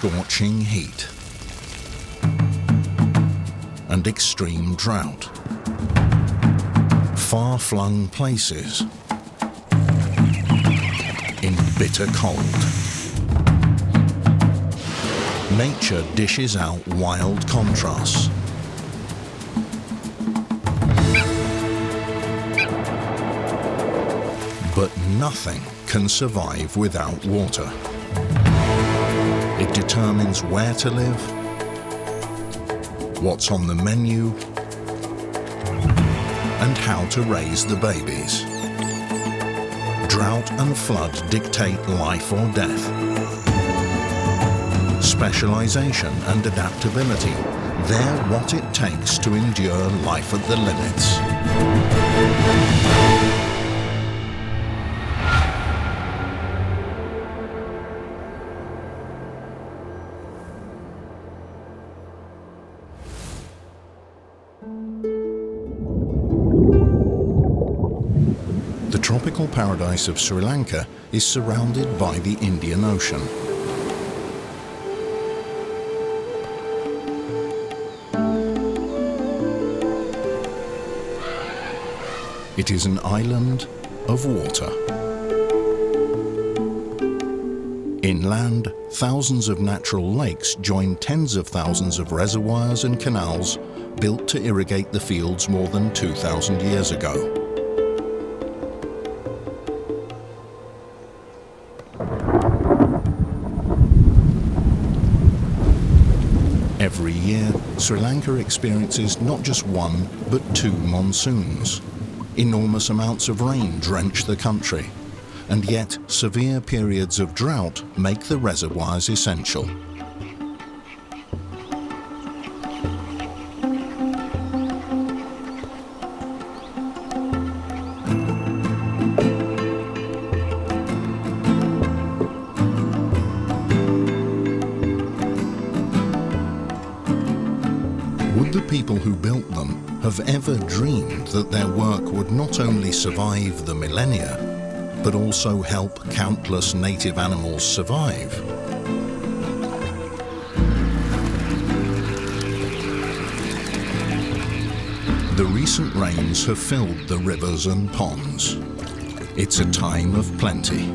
scorching heat and extreme drought. Far-flung places in bitter cold. Nature dishes out wild contrasts. But nothing can survive without water. It determines where to live, what's on the menu, and how to raise the babies. Drought and flood dictate life or death. Specialization and adaptability, they're what it takes to endure life at the limits. The tropical paradise of Sri Lanka is surrounded by the Indian Ocean. It is an island of water. Inland, thousands of natural lakes join tens of thousands of reservoirs and canals built to irrigate the fields more than 2,000 years ago. Every year, Sri Lanka experiences not just one, but two monsoons. Enormous amounts of rain drench the country, and yet severe periods of drought make the reservoirs essential. Would the people who built them have ever dreamed that their work would not only survive the millennia, but also help countless native animals survive? The recent rains have filled the rivers and ponds. It's a time of plenty.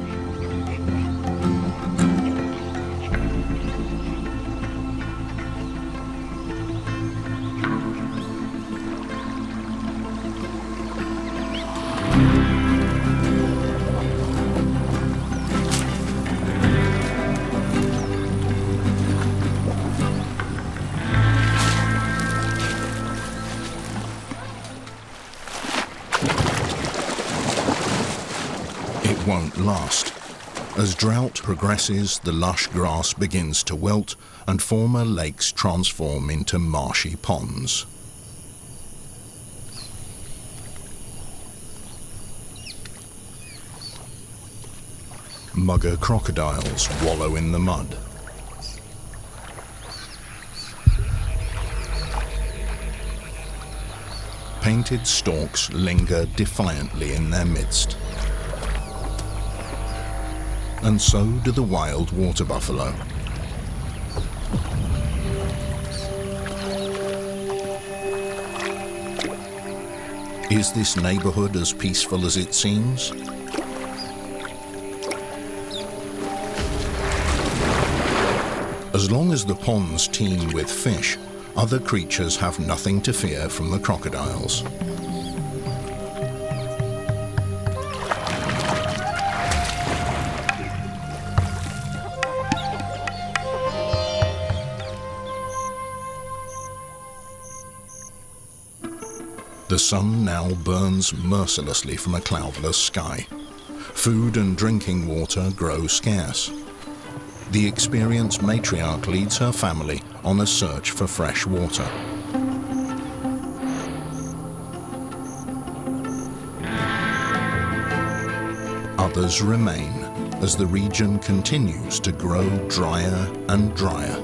Won't last. As drought progresses, the lush grass begins to wilt and former lakes transform into marshy ponds. Mugger crocodiles wallow in the mud. Painted storks linger defiantly in their midst. And so do the wild water buffalo. Is this neighborhood as peaceful as it seems? As long as the ponds teem with fish, other creatures have nothing to fear from the crocodiles. The sun now burns mercilessly from a cloudless sky. Food and drinking water grow scarce. The experienced matriarch leads her family on a search for fresh water. Others remain as the region continues to grow drier and drier.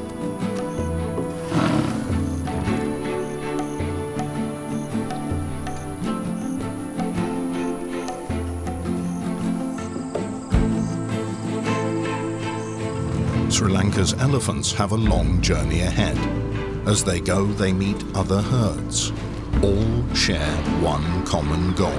Sri Lanka's elephants have a long journey ahead. As they go, they meet other herds. All share one common goal.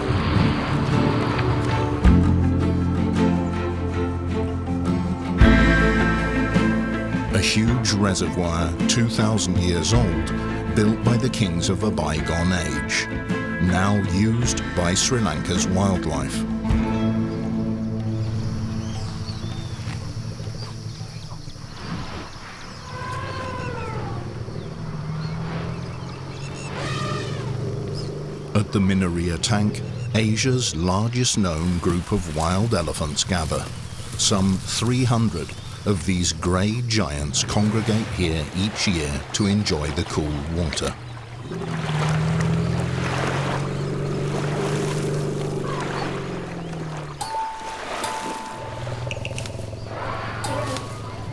A huge reservoir, 2,000 years old, built by the kings of a bygone age, now used by Sri Lanka's wildlife. At the Minneriya tank, Asia's largest known group of wild elephants gather. Some 300 of these grey giants congregate here each year to enjoy the cool water.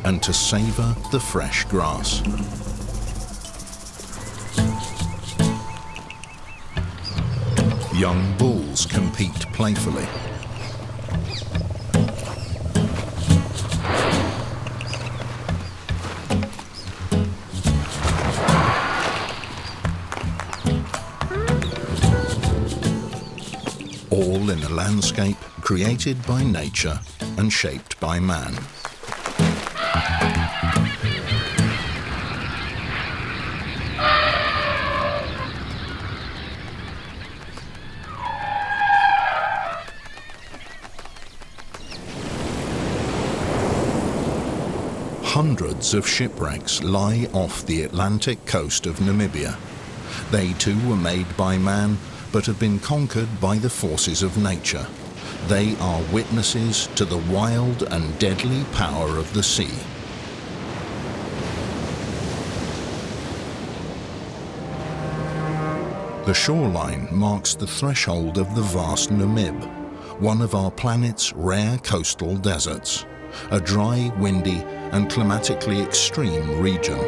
And to savour the fresh grass. Young bulls compete playfully. All in a landscape created by nature and shaped by man. Hundreds of shipwrecks lie off the Atlantic coast of Namibia. They too were made by man, but have been conquered by the forces of nature. They are witnesses to the wild and deadly power of the sea. The shoreline marks the threshold of the vast Namib, one of our planet's rare coastal deserts, a dry, windy, and climatically extreme region.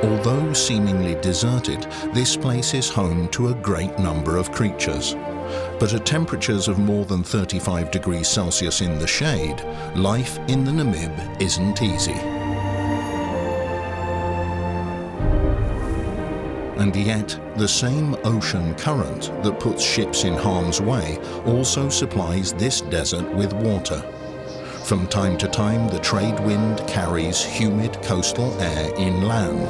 Although seemingly deserted, this place is home to a great number of creatures. But at temperatures of more than 35 degrees Celsius in the shade, life in the Namib isn't easy. And yet, the same ocean current that puts ships in harm's way also supplies this desert with water. From time to time, the trade wind carries humid coastal air inland.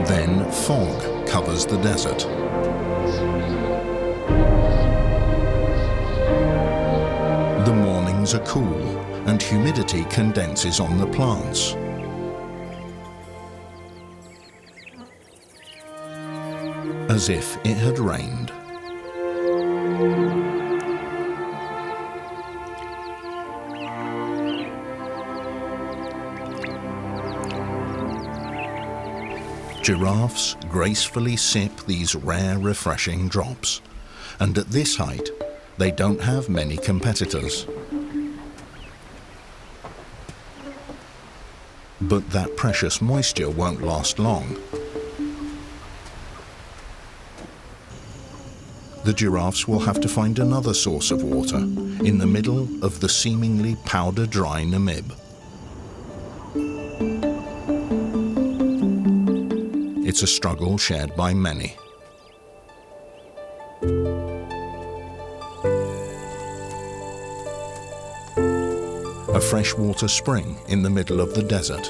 Then fog covers the desert. The mornings are cool, and humidity condenses on the plants. As if it had rained. Giraffes gracefully sip these rare, refreshing drops. And at this height, they don't have many competitors. But that precious moisture won't last long. The giraffes will have to find another source of water in the middle of the seemingly powder-dry Namib. It's a struggle shared by many. A freshwater spring in the middle of the desert.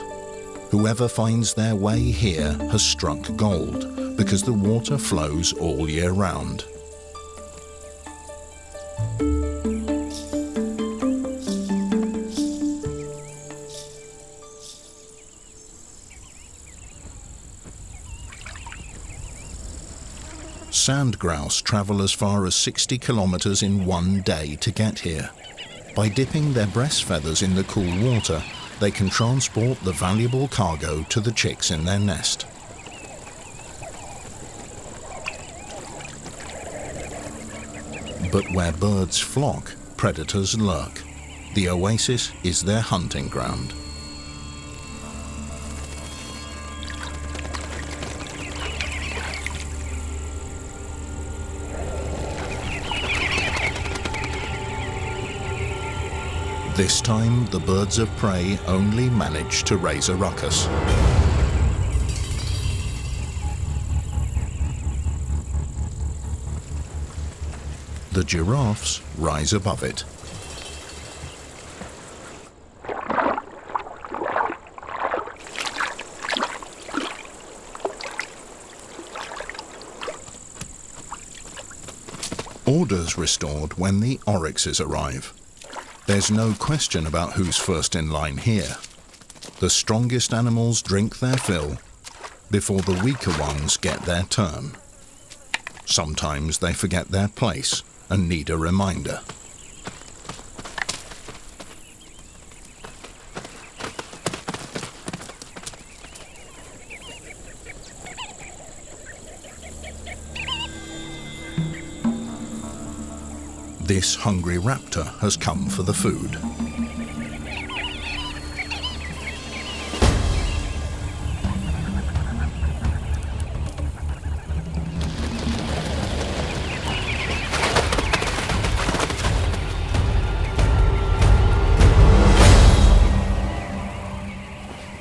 Whoever finds their way here has struck gold because the water flows all year round. Sand grouse travel as far as 60 kilometers in one day to get here. By dipping their breast feathers in the cool water, they can transport the valuable cargo to the chicks in their nest. But where birds flock, predators lurk. The oasis is their hunting ground. This time, the birds of prey only manage to raise a ruckus. The giraffes rise above it. Order's restored when the oryxes arrive. There's no question about who's first in line here. The strongest animals drink their fill before the weaker ones get their turn. Sometimes they forget their place and need a reminder. This hungry raptor has come for the food.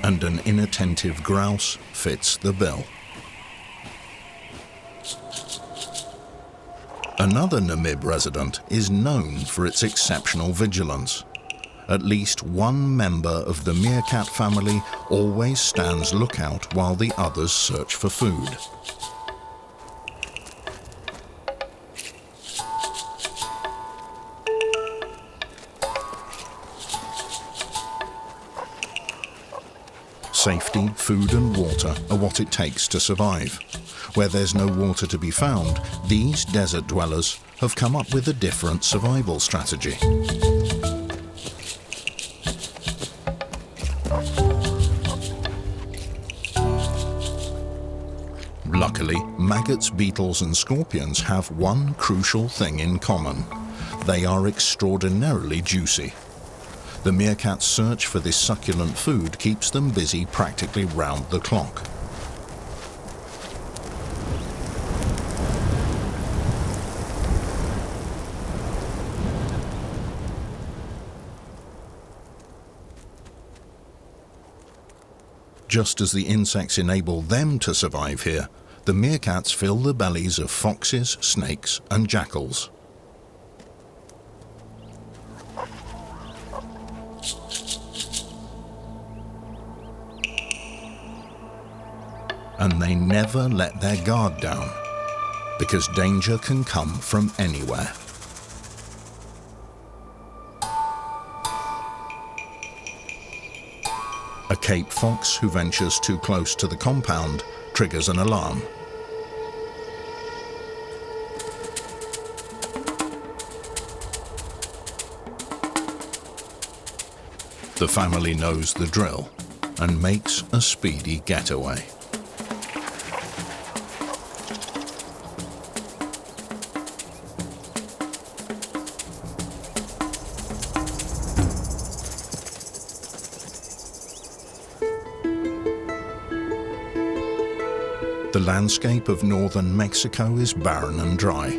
And an inattentive grouse fits the bill. Another Namib resident is known for its exceptional vigilance. At least one member of the Meercat family always stands lookout while the others search for food. Safety, food and water are what it takes to survive. Where there's no water to be found, these desert dwellers have come up with a different survival strategy. Luckily, maggots, beetles and scorpions have one crucial thing in common. They are extraordinarily juicy. The meerkat's search for this succulent food keeps them busy practically round the clock. Just as the insects enable them to survive here, the meerkats fill the bellies of foxes, snakes and jackals. And they never let their guard down, because danger can come from anywhere. A Cape fox who ventures too close to the compound triggers an alarm. The family knows the drill and makes a speedy getaway. The landscape of northern Mexico is barren and dry.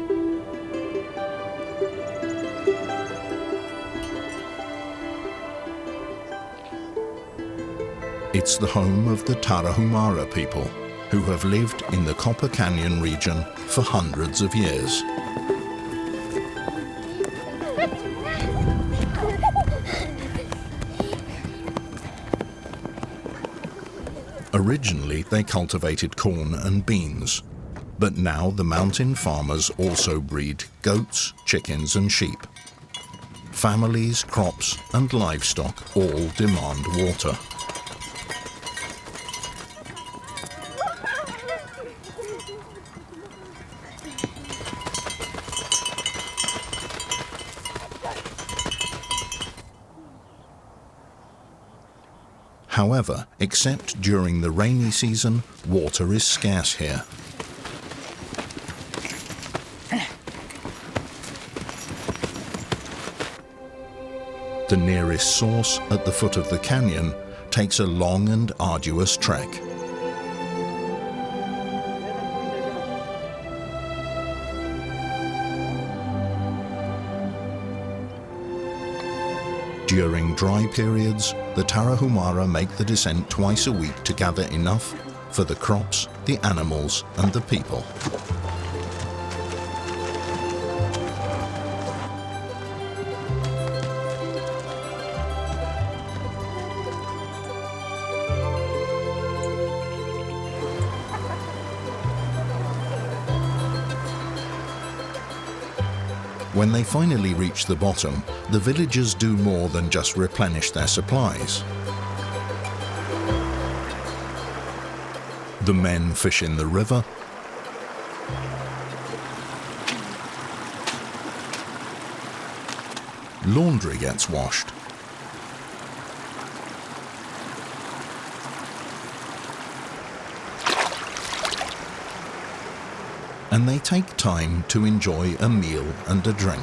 It's the home of the Tarahumara people, who have lived in the Copper Canyon region for hundreds of years. Originally, they cultivated corn and beans, but now the mountain farmers also breed goats, chickens and sheep. Families, crops and livestock all demand water. However, except during the rainy season, water is scarce here. The nearest source at the foot of the canyon takes a long and arduous trek. During dry periods, the Tarahumara make the descent twice a week to gather enough for the crops, the animals and the people. When they finally reach the bottom, the villagers do more than just replenish their supplies. The men fish in the river, laundry gets washed, and they take time to enjoy a meal and a drink.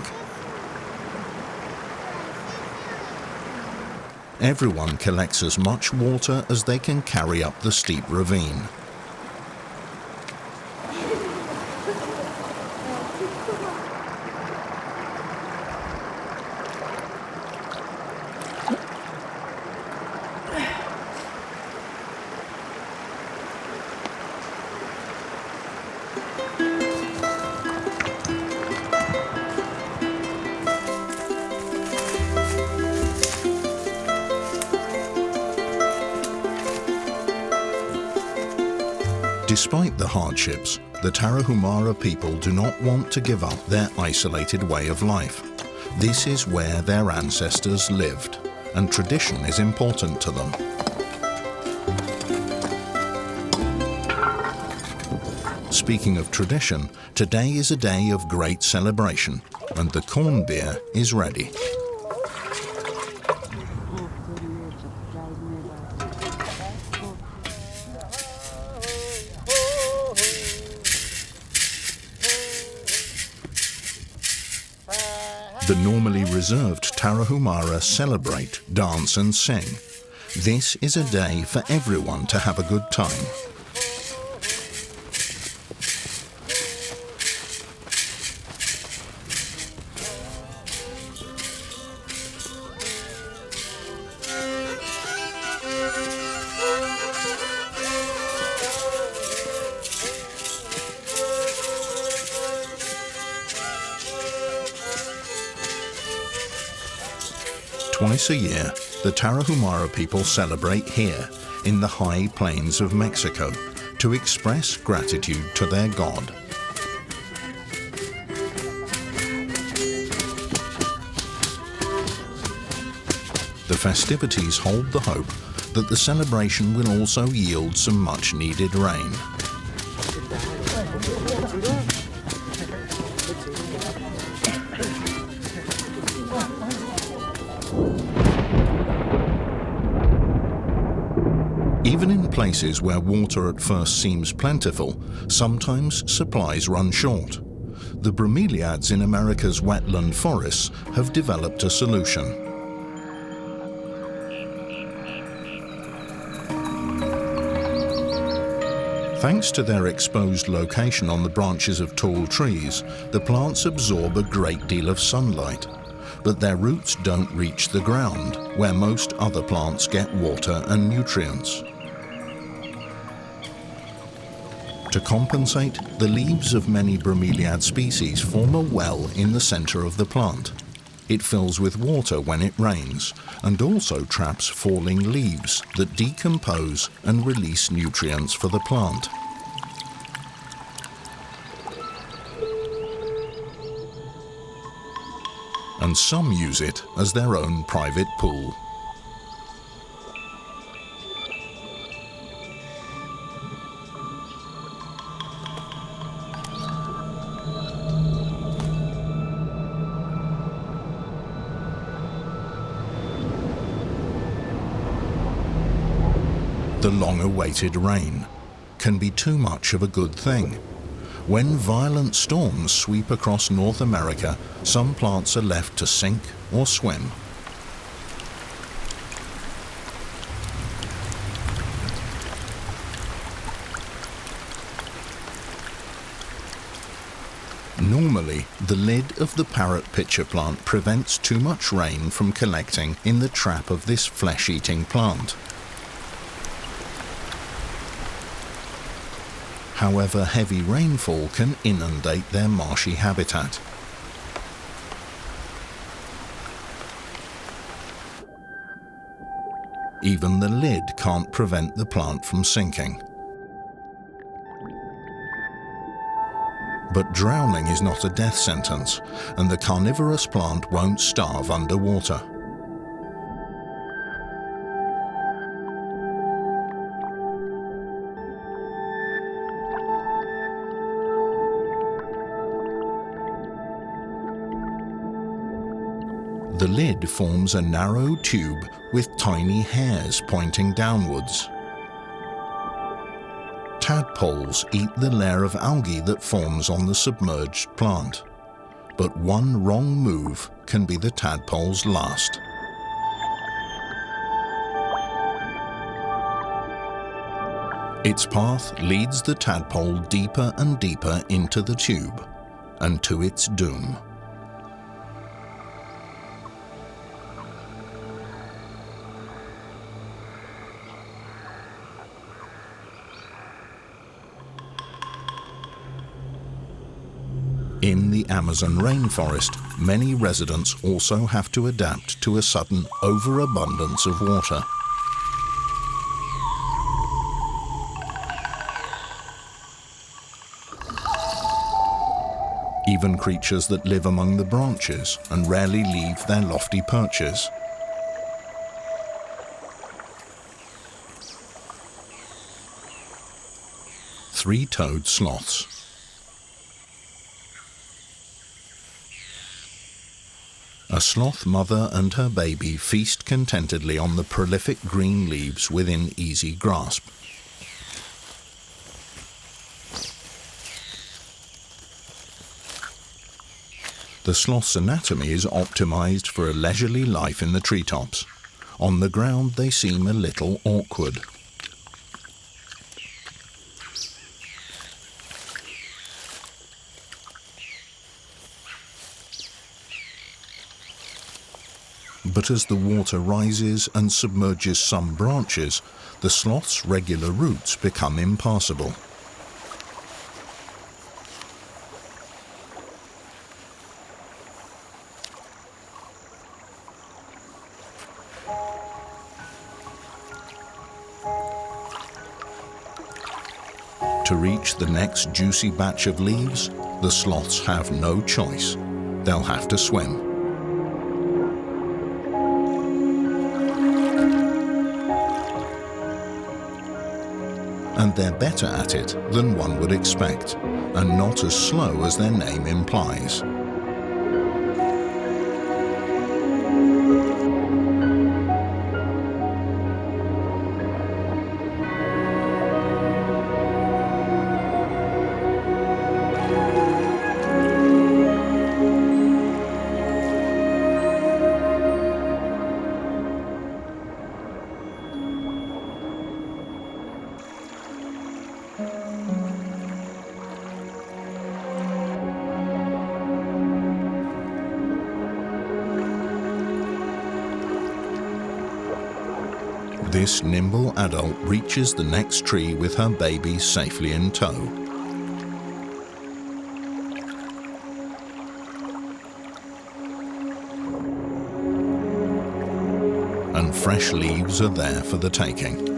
Everyone collects as much water as they can carry up the steep ravine. Despite the hardships, the Tarahumara people do not want to give up their isolated way of life. This is where their ancestors lived, and tradition is important to them. Speaking of tradition, today is a day of great celebration, and the corn beer is ready. The normally reserved Tarahumara celebrate, dance and sing. This is a day for everyone to have a good time. Twice a year, the Tarahumara people celebrate here, in the high plains of Mexico, to express gratitude to their god. The festivities hold the hope that the celebration will also yield some much-needed rain. Even in places where water at first seems plentiful, sometimes supplies run short. The Bromeliads in America's wetland forests have developed a solution. Thanks to their exposed location on the branches of tall trees, the plants absorb a great deal of sunlight, but their roots don't reach the ground, where most other plants get water and nutrients. To compensate, the leaves of many Bromeliad species form a well in the center of the plant. It fills with water when it rains, and also traps falling leaves that decompose and release nutrients for the plant. And some use it as their own private pool. The long-awaited rain can be too much of a good thing. When violent storms sweep across North America, some plants are left to sink or swim. Normally, the lid of the parrot pitcher plant prevents too much rain from collecting in the trap of this flesh-eating plant. However, heavy rainfall can inundate their marshy habitat. Even the lid can't prevent the plant from sinking. But drowning is not a death sentence, and the carnivorous plant won't starve underwater. The lid forms a narrow tube with tiny hairs pointing downwards. Tadpoles eat the layer of algae that forms on the submerged plant, but one wrong move can be the tadpole's last. Its path leads the tadpole deeper and deeper into the tube, and to its doom. In the Amazon rainforest, many residents also have to adapt to a sudden overabundance of water. Even creatures that live among the branches and rarely leave their lofty perches. Three-toed sloths. A sloth mother and her baby feast contentedly on the prolific green leaves within easy grasp. The sloth's anatomy is optimized for a leisurely life in the treetops. On the ground, they seem a little awkward. But as the water rises and submerges some branches, the sloth's regular routes become impassable. To reach the next juicy batch of leaves, the sloths have no choice. They'll have to swim. And they're better at it than one would expect, and not as slow as their name implies. This nimble adult reaches the next tree with her baby safely in tow. And fresh leaves are there for the taking.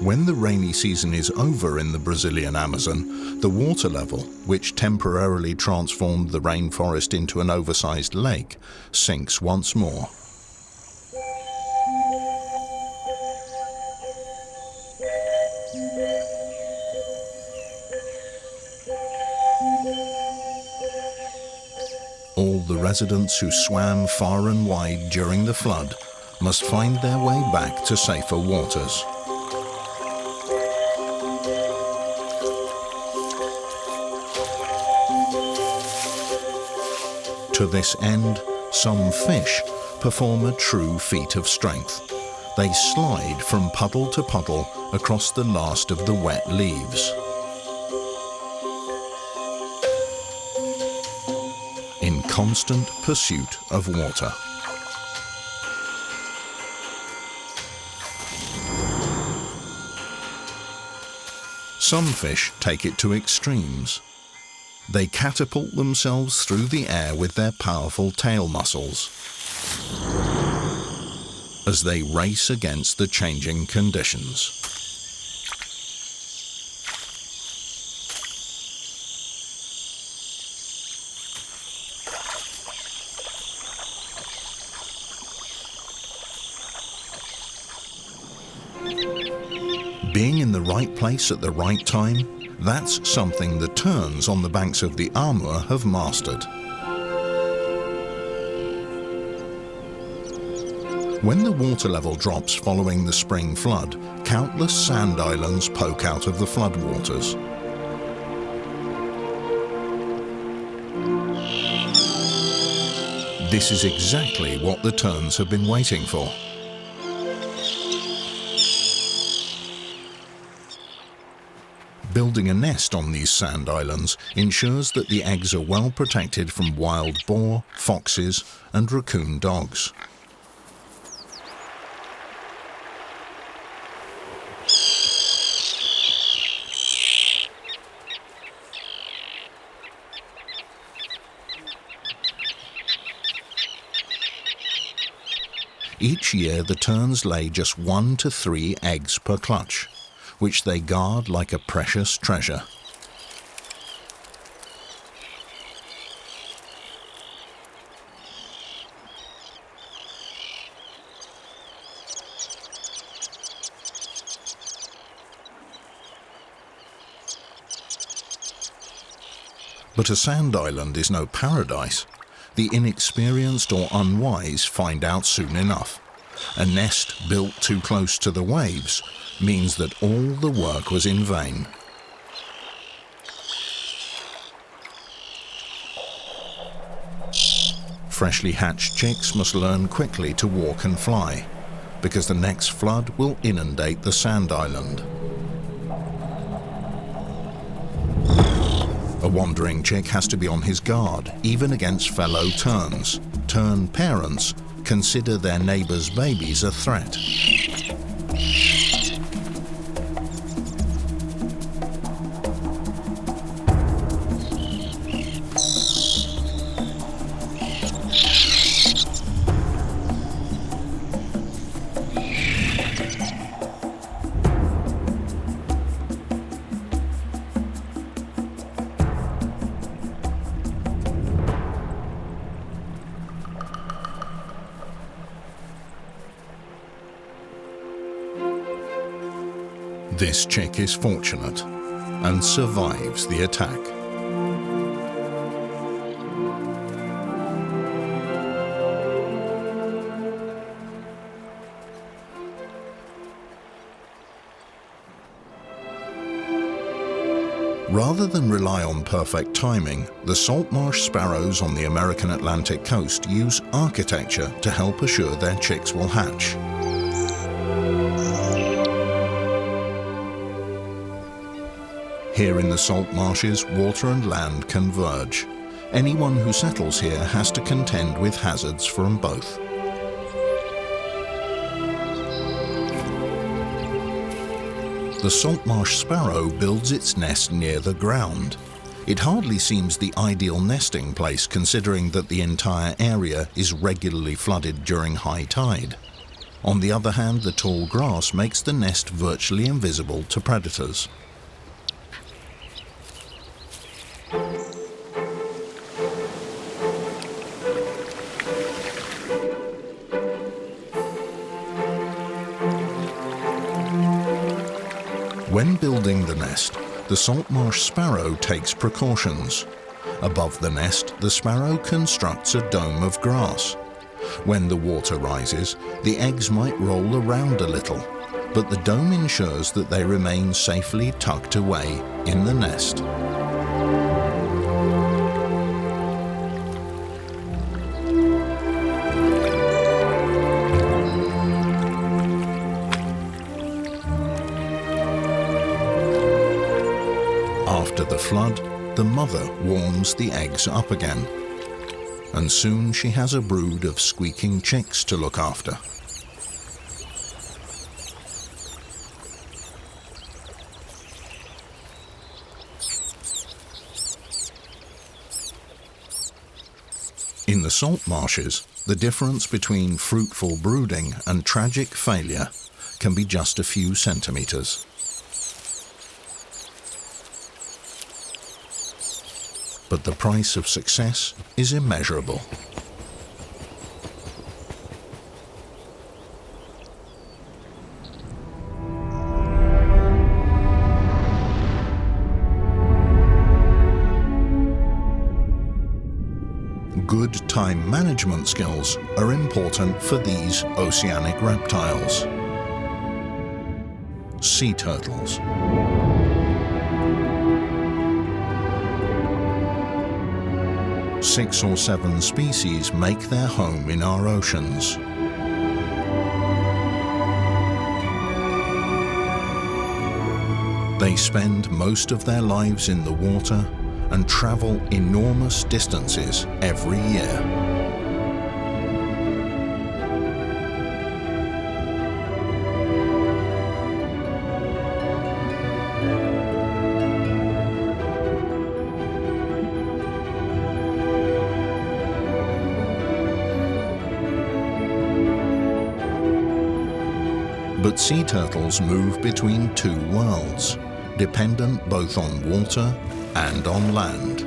When the rainy season is over in the Brazilian Amazon, the water level, which temporarily transformed the rainforest into an oversized lake, sinks once more. All the residents who swam far and wide during the flood must find their way back to safer waters. To this end, some fish perform a true feat of strength. They slide from puddle to puddle across the last of the wet leaves. In constant pursuit of water. Some fish take it to extremes. They catapult themselves through the air with their powerful tail muscles as they race against the changing conditions. Being in the right place at the right time, that's something the terns on the banks of the Amur have mastered. When the water level drops following the spring flood, countless sand islands poke out of the floodwaters. This is exactly what the terns have been waiting for. Building a nest on these sand islands ensures that the eggs are well protected from wild boar, foxes, and raccoon dogs. Each year, the terns lay just 1 to 3 eggs per clutch, which they guard like a precious treasure. But a sand island is no paradise. The inexperienced or unwise find out soon enough. A nest built too close to the waves means that all the work was in vain. Freshly hatched chicks must learn quickly to walk and fly, because the next flood will inundate the sand island. A wandering chick has to be on his guard, even against fellow terns. Tern parents consider their neighbors' babies a threat. This chick is fortunate and survives the attack. Rather than rely on perfect timing, the saltmarsh sparrows on the American Atlantic coast use architecture to help assure their chicks will hatch. Here in the salt marshes, water and land converge. Anyone who settles here has to contend with hazards from both. The saltmarsh sparrow builds its nest near the ground. It hardly seems the ideal nesting place considering that the entire area is regularly flooded during high tide. On the other hand, the tall grass makes the nest virtually invisible to predators. When building the nest, the saltmarsh sparrow takes precautions. Above the nest, the sparrow constructs a dome of grass. When the water rises, the eggs might roll around a little, but the dome ensures that they remain safely tucked away in the nest. After the flood, the mother warms the eggs up again, and soon she has a brood of squeaking chicks to look after. In the salt marshes, the difference between fruitful brooding and tragic failure can be just a few centimeters. But the price of success is immeasurable. Good time management skills are important for these oceanic reptiles. Sea turtles. Six or seven species make their home in our oceans. They spend most of their lives in the water and travel enormous distances every year. But sea turtles move between two worlds, dependent both on water and on land.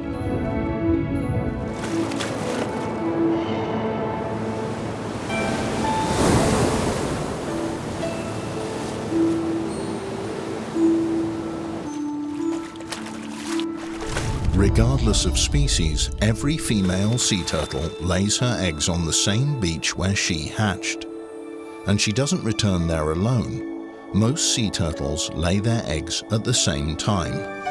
Regardless of species, every female sea turtle lays her eggs on the same beach where she hatched. And she doesn't return there alone. Most sea turtles lay their eggs at the same time.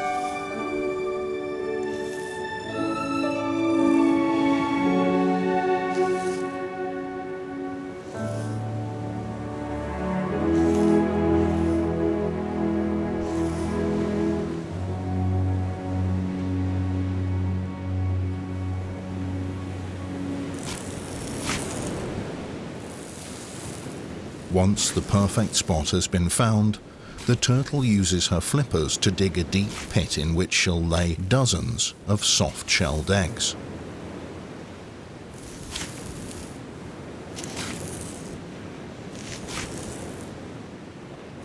Once the perfect spot has been found, the turtle uses her flippers to dig a deep pit in which she'll lay dozens of soft-shelled eggs.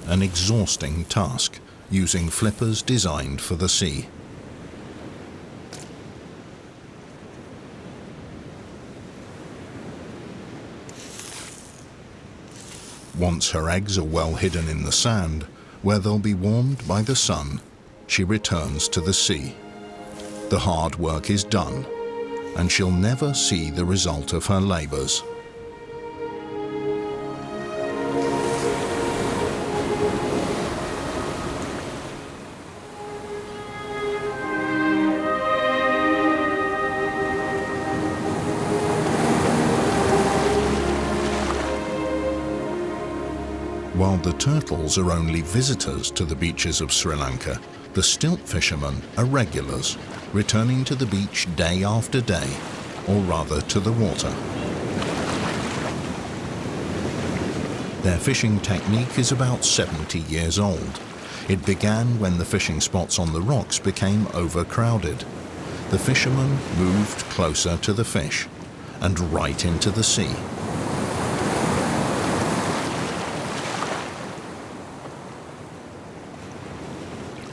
An exhausting task, using flippers designed for the sea. Once her eggs are well hidden in the sand, where they'll be warmed by the sun, she returns to the sea. The hard work is done, and she'll never see the result of her labors. While the turtles are only visitors to the beaches of Sri Lanka, the stilt fishermen are regulars, returning to the beach day after day, or rather to the water. Their fishing technique is about 70 years old. It began when the fishing spots on the rocks became overcrowded. The fishermen moved closer to the fish and right into the sea.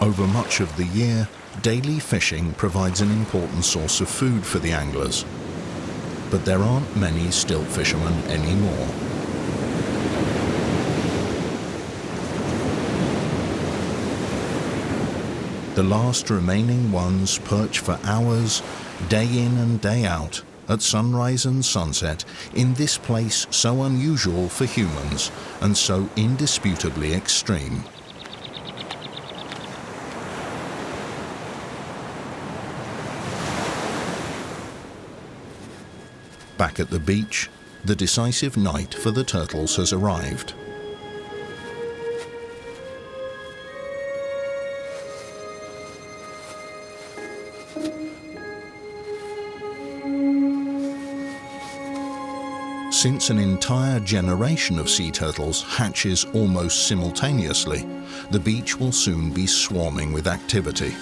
Over much of the year, daily fishing provides an important source of food for the anglers. But there aren't many stilt fishermen anymore. The last remaining ones perch for hours, day in and day out, at sunrise and sunset, in this place so unusual for humans and so indisputably extreme. Back at the beach, the decisive night for the turtles has arrived. Since an entire generation of sea turtles hatches almost simultaneously, the beach will soon be swarming with activity.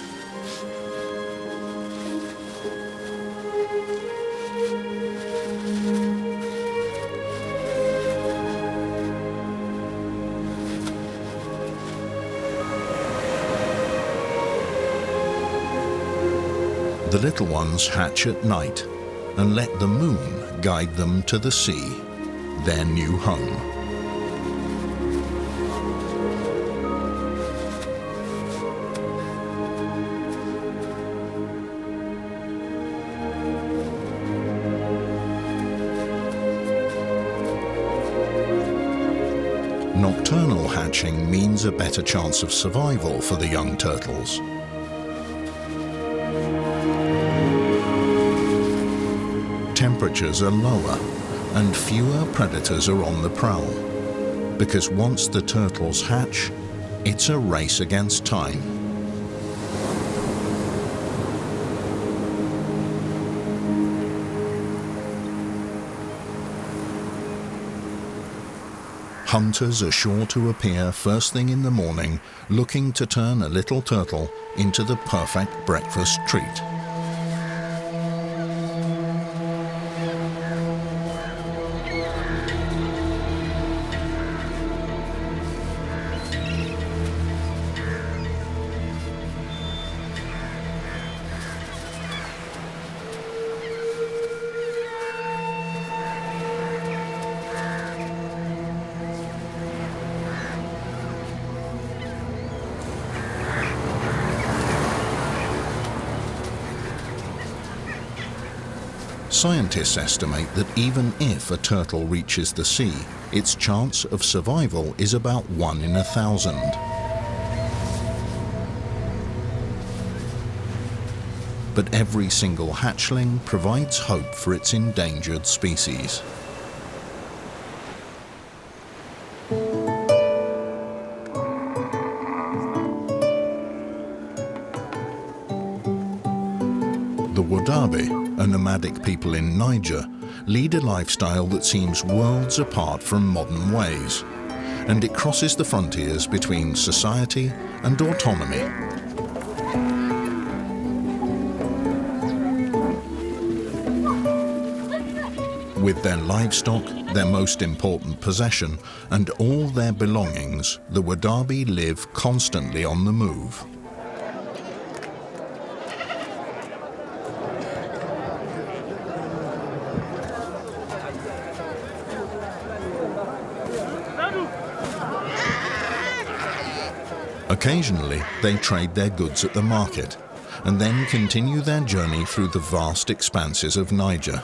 The little ones hatch at night and let the moon guide them to the sea, their new home. Nocturnal hatching means a better chance of survival for the young turtles. Temperatures are lower and fewer predators are on the prowl, because once the turtles hatch, it's a race against time. Hunters are sure to appear first thing in the morning, looking to turn a little turtle into the perfect breakfast treat. Scientists estimate that even if a turtle reaches the sea, its chance of survival is about 1 in 1,000. But every single hatchling provides hope for its endangered species. The Wodaabe, a nomadic people in Niger, lead a lifestyle that seems worlds apart from modern ways, and it crosses the frontiers between society and autonomy. With their livestock, their most important possession, and all their belongings, the Wodaabe live constantly on the move. Occasionally, they trade their goods at the market and then continue their journey through the vast expanses of Niger.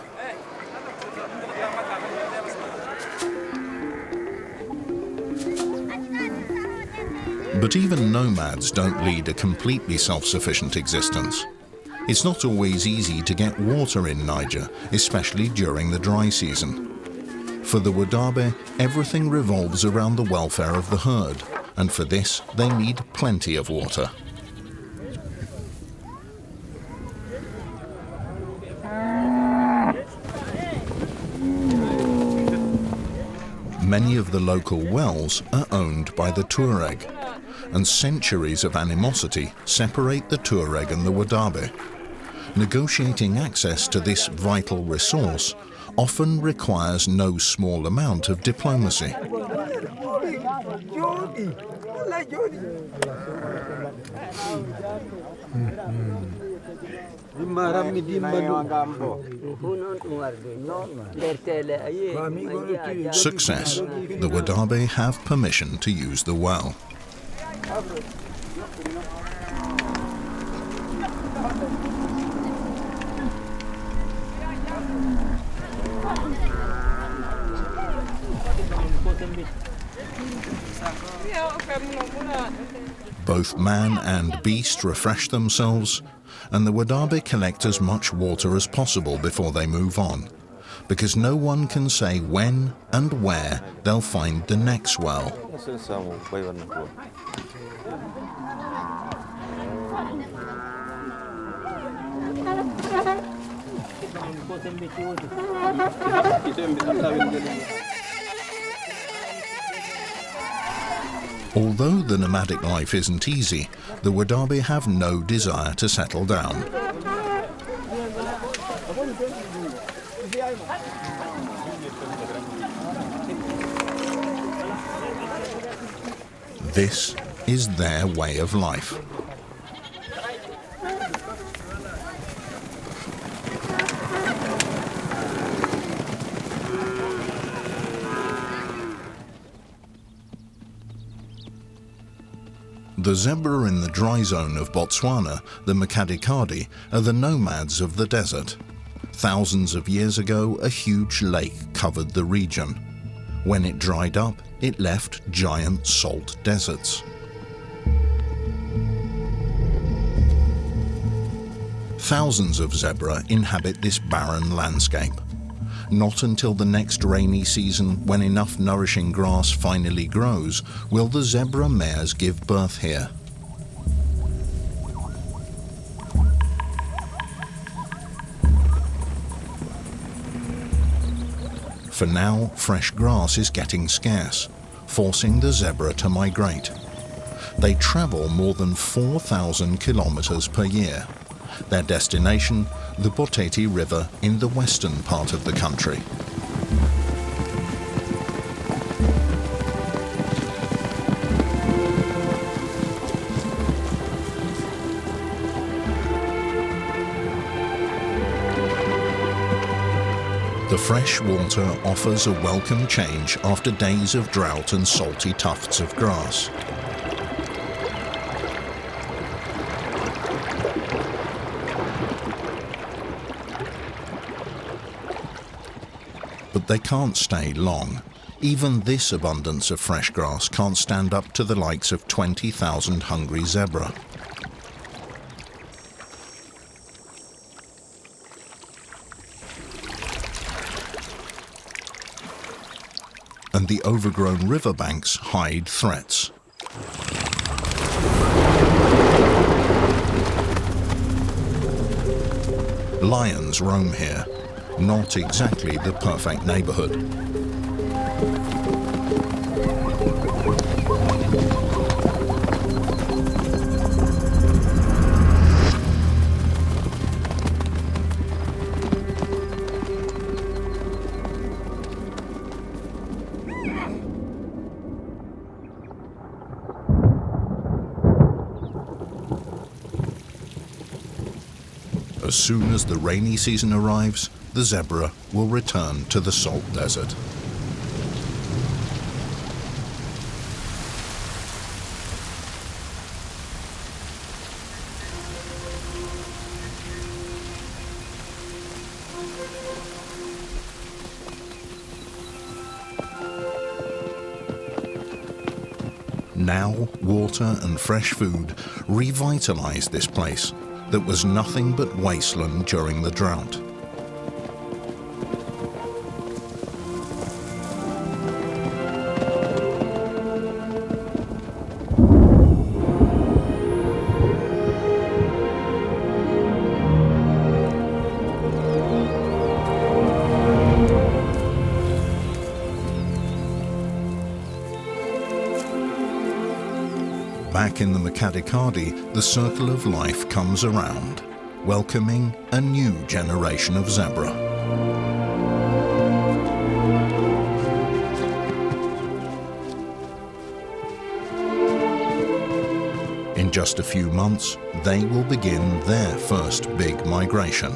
But even nomads don't lead a completely self-sufficient existence. It's not always easy to get water in Niger, especially during the dry season. For the Wodaabe, everything revolves around the welfare of the herd, and for this, they need plenty of water. Many of the local wells are owned by the Tuareg, and centuries of animosity separate the Tuareg and the Wodaabe. Negotiating access to this vital resource often requires no small amount of diplomacy. Success. The Wodaabe have permission to use the well. Both man and beast refresh themselves, and the Wodaabe collect as much water as possible before they move on, because no one can say when and where they'll find the next well. Although the nomadic life isn't easy, the Wodaabe have no desire to settle down. This is their way of life. The zebra in the dry zone of Botswana, the Makadikadi, are the nomads of the desert. Thousands of years ago, a huge lake covered the region. When it dried up, it left giant salt deserts. Thousands of zebra inhabit this barren landscape. Not until the next rainy season, when enough nourishing grass finally grows, will the zebra mares give birth here. For now, fresh grass is getting scarce, forcing the zebra to migrate. They travel more than 4,000 kilometers per year. Their destination, the Boteti River in the western part of the country. The fresh water offers a welcome change after days of drought and salty tufts of grass. But they can't stay long. Even this abundance of fresh grass can't stand up to the likes of 20,000 hungry zebra. And the overgrown riverbanks hide threats. Lions roam here. Not exactly the perfect neighborhood. As soon as the rainy season arrives, the zebra will return to the salt desert. Now, water and fresh food revitalize this place that was nothing but wasteland during the drought. Back in the Makadikadi, the circle of life comes around, welcoming a new generation of zebra. In just a few months, they will begin their first big migration.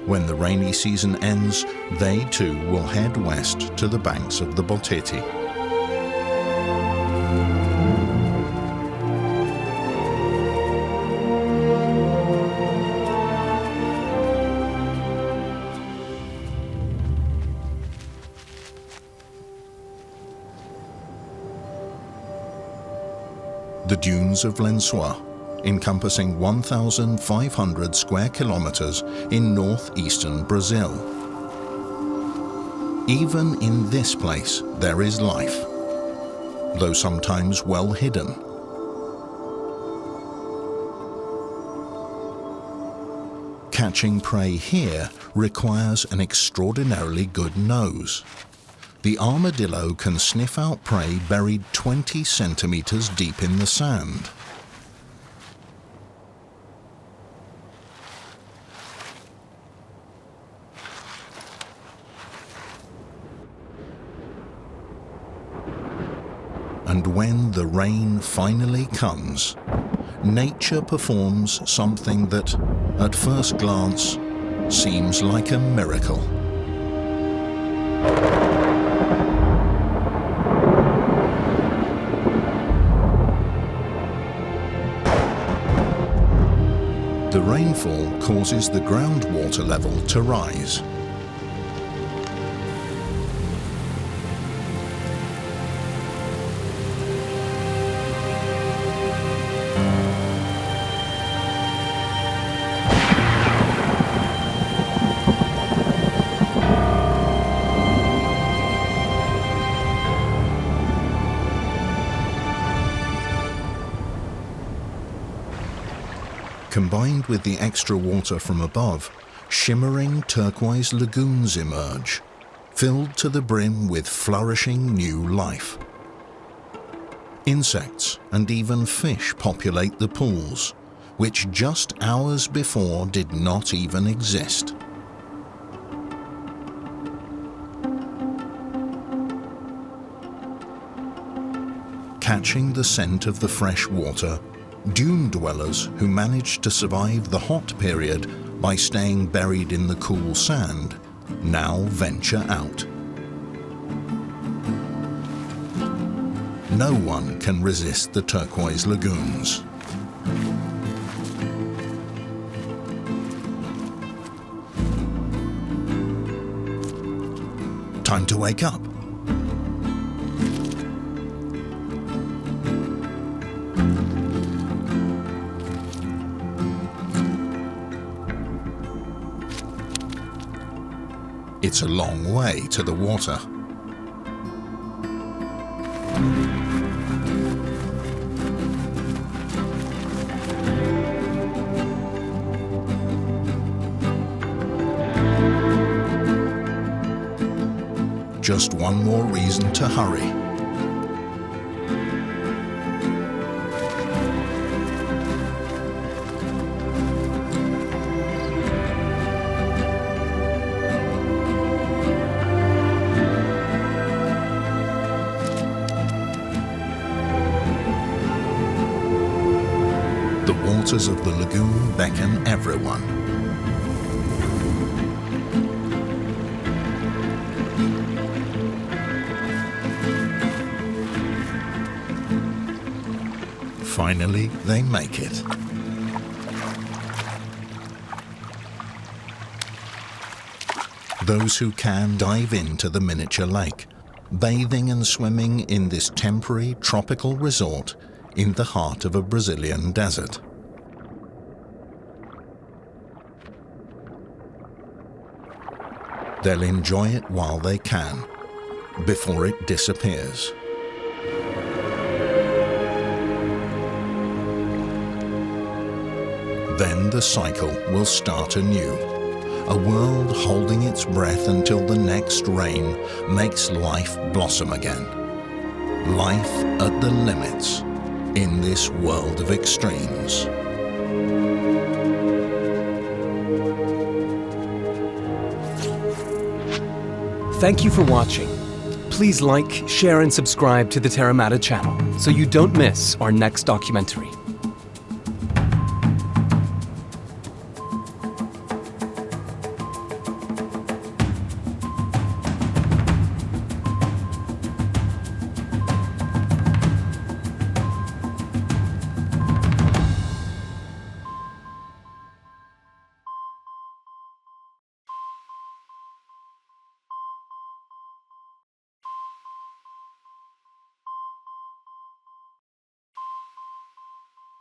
When the rainy season ends, they too will head west to the banks of the Boteti. The dunes of Lensois, encompassing 1,500 square kilometers in northeastern Brazil. Even in this place, there is life, though sometimes well hidden. Catching prey here requires an extraordinarily good nose. The armadillo can sniff out prey buried 20 centimeters deep in the sand. And when the rain finally comes, nature performs something that, at first glance, seems like a miracle. The rainfall causes the groundwater level to rise. Combined with the extra water from above, shimmering turquoise lagoons emerge, filled to the brim with flourishing new life. Insects and even fish populate the pools, which just hours before did not even exist. Catching the scent of the fresh water, dune dwellers who managed to survive the hot period by staying buried in the cool sand now venture out. No one can resist the turquoise lagoons. Time to wake up. It's a long way to the water. Just one more reason to hurry. The waters of the lagoon beckon everyone. Finally, they make it. Those who can dive into the miniature lake, bathing and swimming in this temporary tropical resort in the heart of a Brazilian desert. They'll enjoy it while they can, before it disappears. Then the cycle will start anew, a world holding its breath until the next rain makes life blossom again. Life at the limits in this world of extremes. Thank you for watching. Please like, share, and subscribe to the Tarahumara channel so you don't miss our next documentary.